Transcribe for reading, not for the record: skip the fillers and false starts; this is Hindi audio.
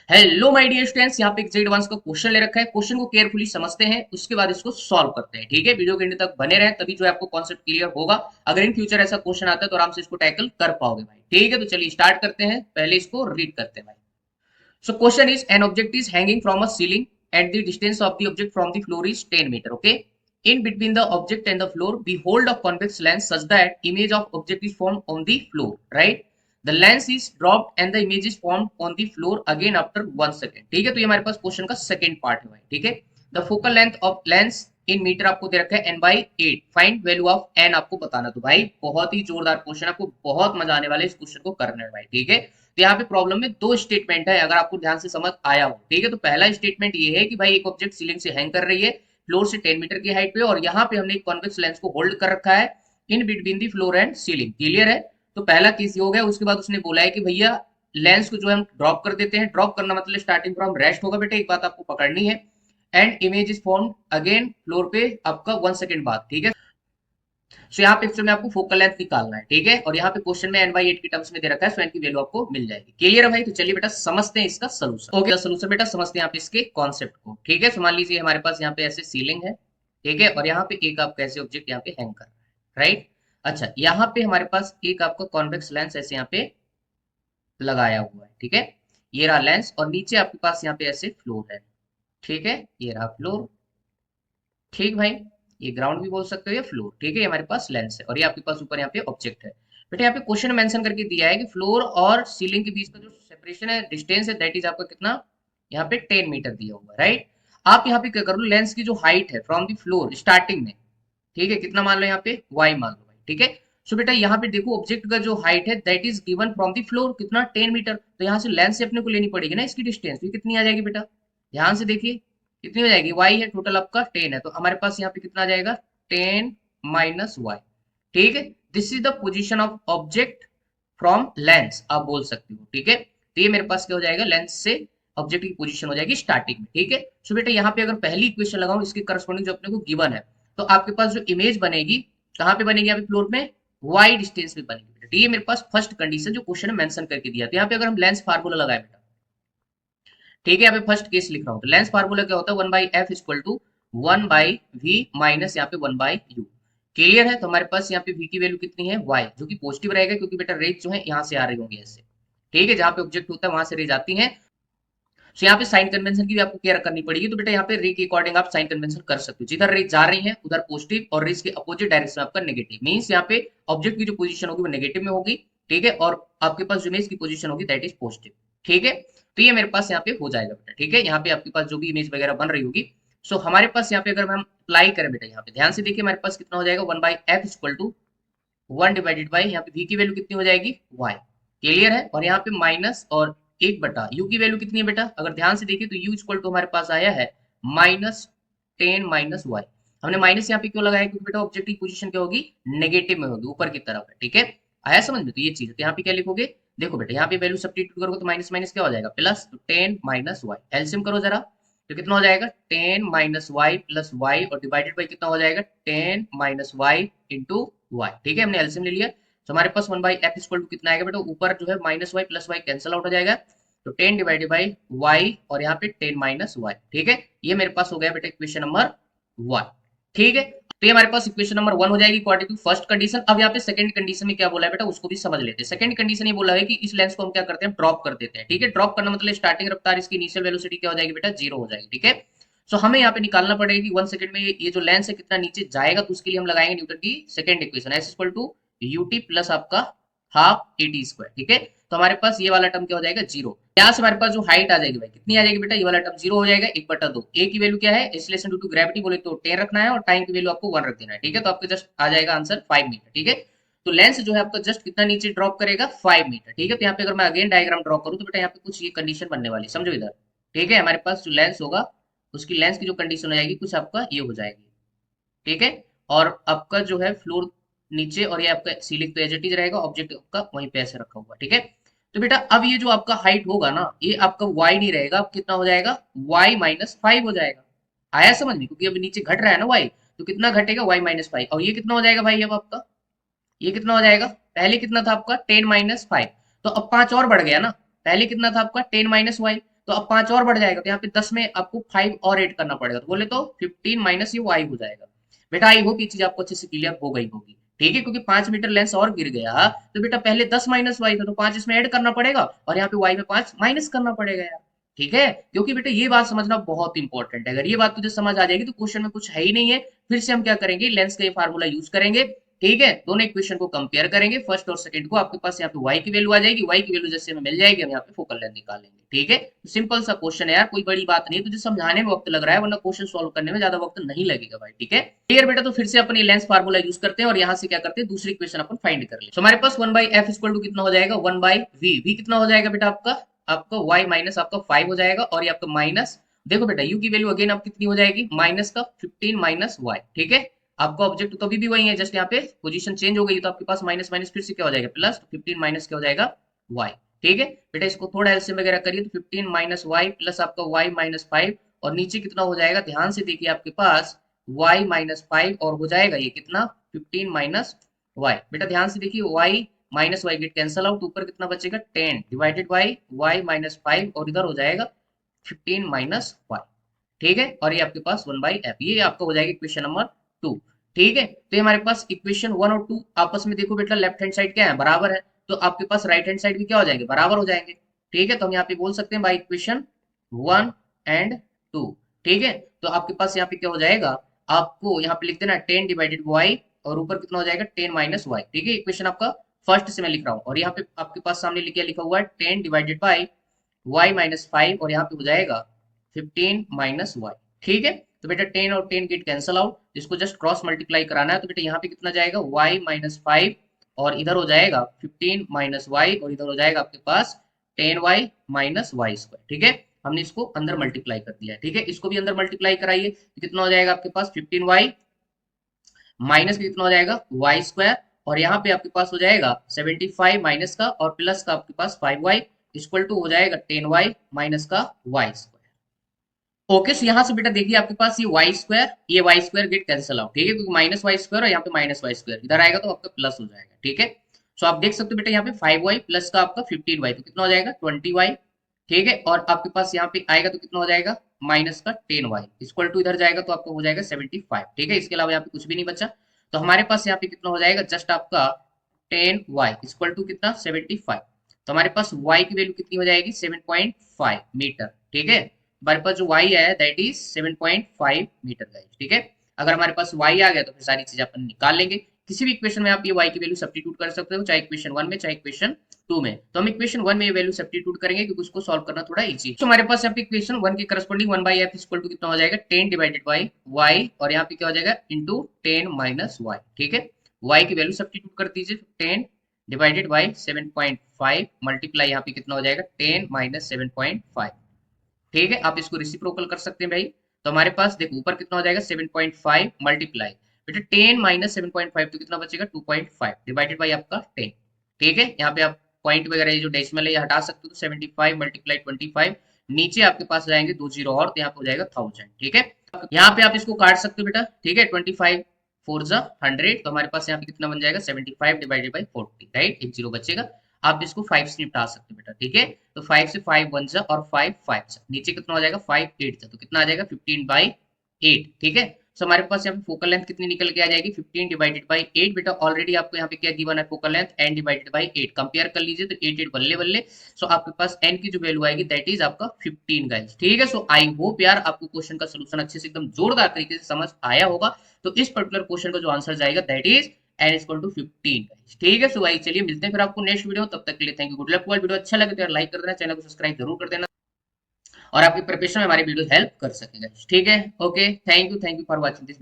हेलो माय डियर स्टूडेंट्स, यहाँ पे एक जेड वंस का क्वेश्चन ले रखा है। क्वेश्चन को केयरफुली समझते हैं, उसके बाद इसको सॉल्व करते हैं। ठीक है, वीडियो के एंड तक बने रहे, तभी जो है आपको कॉन्सेप्ट क्लियर होगा। अगर इन फ्यूचर ऐसा क्वेश्चन आता है तो आराम से इसको टैकल कर पाओगे भाई। ठीक है, तो चलिए स्टार्ट करते हैं। पहले इसको रीड करते हैं भाई। So question is an object is hanging from a ceiling and the distance of the object from the floor is 10 meter. Okay. In between the object and the floor, we hold a convex lens such that image of object is formed on the floor. Right. The lens is dropped and the image is formed on the floor again after 1 second. ठीक है, तो ये हमारे पास क्वेश्चन का सेकंड पार्ट है भाई। ठीक है, the focal length of lens in metre आपको दे रखा है n by 8। Find value of n आपको बताना। तो भाई बहुत ही जोरदार क्वेश्चन, आपको बहुत मजा आने वाला है इस क्वेश्चन को करने में भाई। ठीक है, तो यहाँ पे प्रॉब्लम में दो स्टेटमेंट है, अगर आपको ध्यान से समझ आया हो। ठीक है, तो पहला स्टेटमेंट ये है कि भाई एक ऑब्जेक्ट सीलिंग से हैंग कर रही है फ्लोर से 10 मीटर की हाइट पे, और यहाँ पे हमने एक कॉन्वेक्स लेंस को होल्ड कर रखा है in between the floor and ceiling. Clear है? तो पहला केस ये हो गया। उसके बाद उसने बोला है कि भैया लेंस को जो है हम ड्रॉप कर देते हैं। ड्रॉप करना मतलब स्टार्टिंग फ्रॉम रेस्ट होगा बेटा, एक बात आपको पकड़नी है। And image is formed again floor पे आपका 1 सेकंड बाद। ठीक है, सो यहाँ पे एक्चुअली में आपको फोकल लेंथ निकालना है। ठीक है, और यहाँ पे क्वेश्चन में n/8 की टर्म्स में दे रखा है, सो n की वैल्यू आपको मिल जाएगी। क्लियर है भाई? तो चलिए बेटा समझते हैं इसका सोल्यूशन। ओके, सोल्यूशन बेटा समझते हैं यहाँ पे इसके कॉन्सेप्ट को। ठीक है, सो मान लीजिए हमारे पास यहाँ पे ऐसे सीलिंग है। ठीक है, और यहाँ पे एक आपका ऐसे ऑब्जेक्ट यहाँ पे हैंग कर रहा है। राइट। अच्छा, यहाँ पे हमारे पास एक आपका कॉन्वेक्स लेंस ऐसे यहाँ पे लगाया हुआ है। ठीक है, ये रहा लेंस, और नीचे आपके पास यहाँ पे ऐसे फ्लोर है। ठीक है, ये रहा फ्लोर। ठीक भाई, ये ग्राउंड भी बोल सकते हो, ये फ्लोर। ठीक है, ये हमारे पास लेंस है, और ये आपके पास ऊपर यहाँ पे ऑब्जेक्ट है। बेटा यहाँ पे क्वेश्चन मेंशन करके दिया है कि फ्लोर और सीलिंग के बीच का जो सेपरेशन है, डिस्टेंस है, दैट इज आपका कितना, यहाँ पे 10 मीटर दिया हुआ है। राइट। आप यहाँ पे क्या कर लो, लेंस की जो हाइट है फ्रॉम द फ्लोर स्टार्टिंग में, ठीक है, कितना मान लो यहाँ पे y मान लो भाई। ठीक है, सो बेटा यहाँ पे देखो ऑब्जेक्ट का जो हाइट है that is given from the floor, कितना 10 मीटर। तो यहाँ से लेंस से अपने को लेनी पड़ेगी ना इसकी डिस्टेंस, ये कितनी आ जाएगी बेटा, ध्यान से देखिए कितनी हो जाएगी। y है, टोटल आपका 10 है, तो हमारे पास यहाँ पे कितना आ जाएगा, 10 - y। ठीक है, this is the position of object from lens आप बोल सकते हो। ठीक है, तो ये मेरे पास क्या हो जाएगा, लेंस से ऑब्जेक्ट की पोजीशन हो जाएगी स्टार्टिंग में। ठीक है, सो बेटा यहाँ पे अगर पहली इक्वेशन लगाऊं इसके करस्पॉन्डिंग जो अपने को गिवन है, तो आपके पास जो इमेज बनेगी कहाँ पे बनेगी, यहाँ पे फ्लोर में वाई डिस्टेंस पे बनेगी। तो ये मेरे पास फर्स्ट कंडीशन जो क्वेश्चन में मेंशन करके दिया। तो यहाँ पे अगर हम लेंस फार्मूला लगाए बेटा, ठीक है, यहाँ पे फर्स्ट केस लिख रहा हूँ, तो लेंस फार्मूला क्या होता है, 1/f equal to 1/v minus यहाँ पे 1/u। क्लियर है? तो हमारे पास यहाँ पे v की वैल्यू कितनी है, y, जो कि पॉजिटिव रहेगा क्योंकि बेटा रेज जो है यहाँ से आ रही होंगी ऐसे। ठीक है, जहां पे ऑब्जेक्ट होता है वहां से रेज आती है। तो यहाँ पे साइन कन्वेंशन की भी आपको केयर करनी पड़ेगी। तो बेटा यहाँ पे रे के अकॉर्डिंग आप साइन कन्वेंशन कर सकते हो, जिधर रे जा रही है उधर पॉजिटिव, और रेस के अपोजिट डायरेक्शन में आपका नेगेटिव। मींस यहाँ पे ऑब्जेक्ट की जो पोजीशन होगी वो नेगेटिव में होगी। ठीक है, और आपके पास जो इमेज की पोजीशन होगी दैट इज पॉजिटिव। ठीक है, तो ये मेरे पास यहाँ पे हो जाएगा बेटा। ठीक है, यहाँ पे आपके पास जो भी इमेज वगैरह बन रही होगी, सो हमारे पास यहाँ पे अगर हम अप्लाई करें बेटा, यहाँ पे ध्यान से देखिए हमारे पास कितना हो जाएगा, 1/f इक्वल टू 1/, यहाँ पे v की वैल्यू कितनी हो जाएगी, y। क्लियर है? और यहाँ पे माइनस और 1/, u की वैल्यू कितनी है बेटा, अगर ध्यान से देखिए तो u इक्वल टू हमारे पास आया है -10 - y। हमने माइनस यहाँ पे क्यों लगाया, क्योंकि बेटा ऑब्जेक्ट की पोजीशन क्या होगी, नेगेटिव में होगी, ऊपर की तरफ है। ठीक है, आया समझ में? तो ये चीज है, तो यहाँ पे क्या लिखोगे, देखो बेटा यहाँ पे वैल्यू सब्स्टिट्यूट करोगे तो माइनस माइनस क्या हो जाएगा, प्लस। तो 10 - y एलसीएम करो जरा, तो कितना हो जाएगा, 10 - y प्लस y, और डिवाइडेड बाई कितना हो जाएगा, 10 - y इंटू y। ठीक है, हमने एलसीएम ले लिया, तो हमारे पास 1/f इक्वल टू कितना आएगा बेटा, ऊपर जो है -y plus y cancel out हो जाएगा, तो 10 डिवाइडेड बाई y, और यहाँ पे 10 - y। ठीक है, ये मेरे पास हो गया बेटा इक्वेशन नंबर 1। ठीक है, तो ये हमारे पास इक्वेशन नंबर 1 हो जाएगी अकॉर्डिंग टू फर्स्ट कंडीशन। अब यहाँ पे सेकंड कंडीशन में क्या बोला है बेटा, उसको भी समझ लेते हैं। सेकंड कंडीशन ये बोला है कि इस लेंस को हम क्या करते हैं, ड्रॉप कर देते हैं। ठीक है, ड्रॉप करना मतलब स्टार्टिंग रफ्तार इसकी इनिशियल वेलोसिटी क्या हो जाएगी बेटा, 0 हो जाएगी। ठीक है, सो हमें यहाँ पे निकालना पड़ेगा कि 1 सेकंड में ये जो लेंस है कितना नीचे जाएगा, तो उसके लिए हम लगाएंगे न्यूटन की second equation, S equal to UT plus आपका हाफ एटी स्क्वायर। ठीक है, तो हमारे पास ये वाला टर्म क्या हो जाएगा, 0। यहाँ से हमारे पास जो हाइट आ जाएगी भाई, कितनी आ जाएगी बेटा, ये वाला टर्म 0 हो जाएगा, 1/2। ए की वैल्यू क्या है, एक्सीलरेशन ड्यू टू ग्रेविटी बोले तो 10 रखना है, और टाइम की वैल्यू आपको 1 रख देना है। ठीक है, तो आपको जस्ट आ जाएगा आंसर 5 मीटर। ठीक है, तो लेंस जो है आपका जस्ट कितना नीचे ड्रॉप करेगा, 5 मीटर। ठीक है, तो यहाँ पे अगर मैं अगेन डायग्राम ड्रॉ करूँ तो बेटा यहाँ पे कुछ ये कंडीशन बनने वाली, समझो इधर। ठीक है, हमारे पास जो लेंस होगा उसकी लेंस की जो कंडीशन हो जाएगी कुछ आपका ये हो जाएगी। ठीक है, और आपका जो है फ्लोर नीचे, और ये आपका सीलिंग पे एज इट इज रहेगा, ऑब्जेक्ट आपका वहीं पे ऐसे रखा हुआ। ठीक है, तो बेटा अब ये जो आपका हाइट होगा ना, ये आपका y नहीं रहेगा, अब कितना हो जाएगा, y - 5 हो जाएगा। आया समझ में? क्योंकि अब नीचे घट रहा है ना y, तो कितना घटेगा, y - 5। और ये कितना हो जाएगा भाई, अब आपका ये कितना हो जाएगा, पहले कितना था आपका 10 - 5, तो अब 5 और बढ़ गया ना। पहले कितना था आपका 10 - y, तो अब 5 और बढ़ जाएगा, तो यहाँ पे 10 में आपको 5 और ऐड करना पड़ेगा, तो बोले तो 15 माइनस ये y हो जाएगा। बेटा आई होप ये चीज आपको अच्छे से क्लियर हो गई होगी, ठीक है, क्योंकि 5 मीटर लेंस और गिर गया तो बेटा पहले 10 माइनस वाई था, तो 5 इसमें ऐड करना पड़ेगा और यहाँ पे y में 5 माइनस करना पड़ेगा यार, ठीक है। क्योंकि बेटा ये बात समझना बहुत इंपॉर्टेंट है, अगर ये बात तुझे समझ आ जाएगी तो क्वेश्चन में कुछ है ही नहीं है। फिर से हम क्या करेंगे, लेंस का ये फार्मूला यूज करेंगे, ठीक है, दोनों इक्वेशन को कंपेयर करेंगे, फर्स्ट और सेकंड को, आपके पास यहाँ पे y की वैल्यू आ जाएगी, y की वैल्यू जैसे हमें मिल जाएगी हम यहाँ पे फोकल लेंथ निकाल लेंगे, ठीक है। तो सिंपल सा क्वेश्चन है यार, कोई बड़ी बात नहीं, तुझे समझाने में वक्त लग रहा है वरना क्वेश्चन सॉल्व करने में ज्यादा वक्त नहीं लगेगा भाई, ठीक है। क्लियर बेटा, तो फिर से अपन ये लेंस फार्मूला यूज करते हैं और यहाँ से क्या करते हैं, दूसरी इक्वेशन अपन फाइंड कर ले। तो हमारे पास 1/f इक्वल टू कितना हो जाएगा, 1/v, v कितना हो जाएगा बेटा आपका, आपका y माइनस आपका 5 हो जाएगा, और ये आपका माइनस, देखो बेटा u की वैल्यू अगेन आप कितनी हो जाएगी, माइनस का 15 माइनस y, ठीक है। आपका ऑब्जेक्ट तो अभी भी वही है, जस्ट यहाँ पे पोजीशन चेंज हो गई, तो आपके पास माइनस माइनस फिर से क्या हो जाएगा प्लस, तो 15 माइनस क्या हो जाएगा y, ठीक है। बेटा इसको थोड़ा एलसीएम वगैरह करिए, तो 15 माइनस y प्लस आपका y माइनस 5, और नीचे कितना हो जाएगा, ध्यान से देखिए आपके पास y माइनस 5 और हो जाएगा ये कितना 15 माइनस y, बेटा ध्यान से देखिए y minus y gate cancel out, ऊपर कितना बचेगा 10 डिवाइडेड बाई y माइनस 5, और इधर हो जाएगा 15 माइनस y, ठीक है। और ये आपके पास 1/f, ये आपका हो जाएगा इक्वेशन नंबर 2, ठीक है। तो ये हमारे पास इक्वेशन 1 और 2 आपस में देखो बेटा लेफ्ट हैंड साइड क्या है, बराबर है, तो आपके पास राइट हैंड साइड भी क्या हो जाएंगे, बराबर हो जाएंगे, ठीक है। तो हम यहाँ पे बोल सकते हैं बाई इक्वेशन 1 एंड 2, ठीक है। तो आपके पास यहाँ पे क्या हो जाएगा, आपको यहाँ पे लिख देना 10 डिवाइडेड वाई, और ऊपर कितना हो जाएगा 10 माइनस वाई, ठीक है। इक्वेशन आपका फर्स्ट से मैं लिख रहा हूँ, और यहाँ पे आपके पास सामने लिखा हुआ है 10 डिवाइडेड बाई y माइनस 5, और यहाँ पे हो जाएगा 15 माइनस वाई, ठीक है। तो बेटा 10 और 10 गेट कैंसल आउट, इसको जस्ट क्रॉस मल्टीप्लाई कराना है, तो बेटा यहाँ पे कितना जाएगा y माइनस 5, और इधर हो जाएगा 15 माइनस वाई, और इधर हो जाएगा आपके पास 10y माइनस वाई स्क्वायर, ठीक है। हमने इसको अंदर मल्टीप्लाई कर दिया है, ठीक है। इसको भी अंदर मल्टीप्लाई कराइए, तो कितना हो जाएगा आपके पास 15y माइनस का कितना हो जाएगा वाई स्क्वायर, और यहाँ पे आपके पास हो जाएगा 75 माइनस का और प्लस का आपके पास 5y इक्वल टू हो जाएगा 10y माइनस का वाई स्क्वायर। ओके, सो यहाँ से बेटा देखिए आपके पास ये Y square get cancel out, ठीक है, क्योंकि माइनस वाई स्क्वायर और यहाँ पे माइनस वाई स्क्वायर इधर आएगा तो आपका प्लस हो जाएगा, ठीक है। सो आप देख सकते हो बेटा यहाँ पे 5y प्लस का आपका 15y, तो कितना हो जाएगा 20y, ठीक है। और आपके पास यहाँ पे आएगा तो कितना हो जाएगा माइनस का 10y इक्वल टू इधर जाएगा तो आपका हो जाएगा 75, ठीक है। इसके अलावा यहाँ पे कुछ भी नहीं बचा, तो हमारे पास यहाँ पे कितना हो जाएगा जस्ट आपका 10y इक्वल टू कितना 75, तो हमारे पास y की वैल्यू कितनी हो जाएगी 7.5 मीटर, ठीक है। हमारे पास जो y है दैट इज 7.5 मीटर गाइस, ठीक है। अगर हमारे पास y आ गया तो फिर सारी चीजें अपन निकाल लेंगे, किसी भी इक्वेशन में आप ये y की वैल्यू सब्स्टिट्यूट कर सकते हो, चाहे इक्वेशन 1 में चाहे इक्वेशन 2 में। तो हम इक्वेशन 1 में ये वैल्यू सब्स्टिट्यूट करेंगे क्योंकि उसको सॉल्व करना थोड़ा इजी है। तो हमारे पास यहाँ पे इक्वेशन 1 के करस्पॉन्डिंग 1/f इक्वल टू कितना हो जाएगा 10 डिवाइडेड बाई y, और यहाँ पे क्या हो जाएगा इनटू 10 माइनस y, ठीक है। y की वैल्यू सब्स्टिट्यूट कर दीजिए, 10 डिवाइडेड बाई 7.5 मल्टीप्लाई यहाँ पे कितना हो जाएगा 10 माइनस 7.5, ठीक है। आप इसको रिसिप्रोकल कर सकते हैं भाई, तो हमारे पास देखो ऊपर कितना हो जाएगा 7.5 मल्टीप्लाई बेटा 10 माइनस 7.5, तो कितना बचेगा 2.5 डिवाइडेड बाई आपका 10, ठीक है। यहाँ पे आप पॉइंट वगैरह ये जो डेसिमल है ये हटा सकते हो, तो 75 मल्टीप्लाई 25, नीचे आपके पास जाएंगे 2 जीरो और, तो यहाँ पे हो जाएगा 1000, ठीक है। यहाँ पे आप इसको काट सकते हो बेटा, ठीक है, 25 4 जा 100, तो हमारे पास यहाँ पे कितना बन जाएगा 75 डिवाइडेड बाई 40, राइट, एक जीरो बचेगा। आप इसको 5 से निपटा सकते हो बेटा, ठीक है। तो 5 से 5 1 जा और 5 5 जा, नीचे कितना हो जाएगा 5 8 जा, तो कितना आ जाएगा 15/8, ठीक है। सो हमारे पास यहाँ पे फोकल लेंथ कितनी निकल के आ जाएगी 15 डिवाइडेड बाई 8, बेटा ऑलरेडी आपको यहाँ पे क्या गिवन है focal length n divided by 8, compare कर लीजिए तो 8 8 बल्ले बल्ले, सो आपके पास n की जो वैल्यू आएगी दैट इज आपका 15 गाइस, ठीक है। सो आई होप यार आपको क्वेश्चन का सोल्यूशन अच्छे से एकदम जोरदार तरीके से समझ आया होगा। तो इस पर्टिकुलर क्वेश्चन का जो आंसर जाएगा that is n equal to 15, ठीक है। सो भाई चलिए मिलते हैं फिर आपको नेक्स्ट वीडियो, तब तक के लिए thank you, good luck. Video अच्छा लगे तो यार लाइक कर देना, चैनल को सब्सक्राइब जरूर कर देना, और आपकी प्रिपरेशन में हमारी वीडियो हेल्प कर सकेगा, ठीक है। Okay, thank you for watching this.